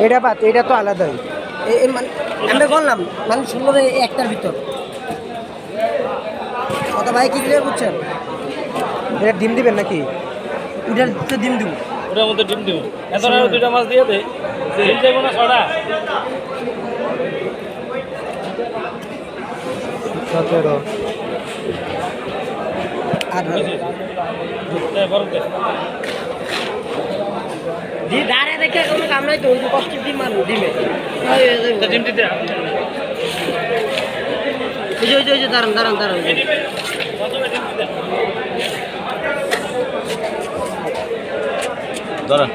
এটা বাদ, এটা তো আলাদাই। আমরা বললাম মানে 16 একটার ভিতর কত ভাই কি ক্লিয়ার করছেন? এটা ডিম দিবেন নাকি? ওটার তো ডিম দিব, ওটার মধ্যে ডিম দিব। এখন আর দুইটা মাছ দিয়ে দে, ডিম যাবো না ছড়া। 17 দাঁড়িয়ে দেখে কোনো কাম নাই তো, কষ্ট ডিম মারবো ডিমে ডিম দিতে দাঁড়ান দাঁড়ান দাঁড়ান দাঁড়া।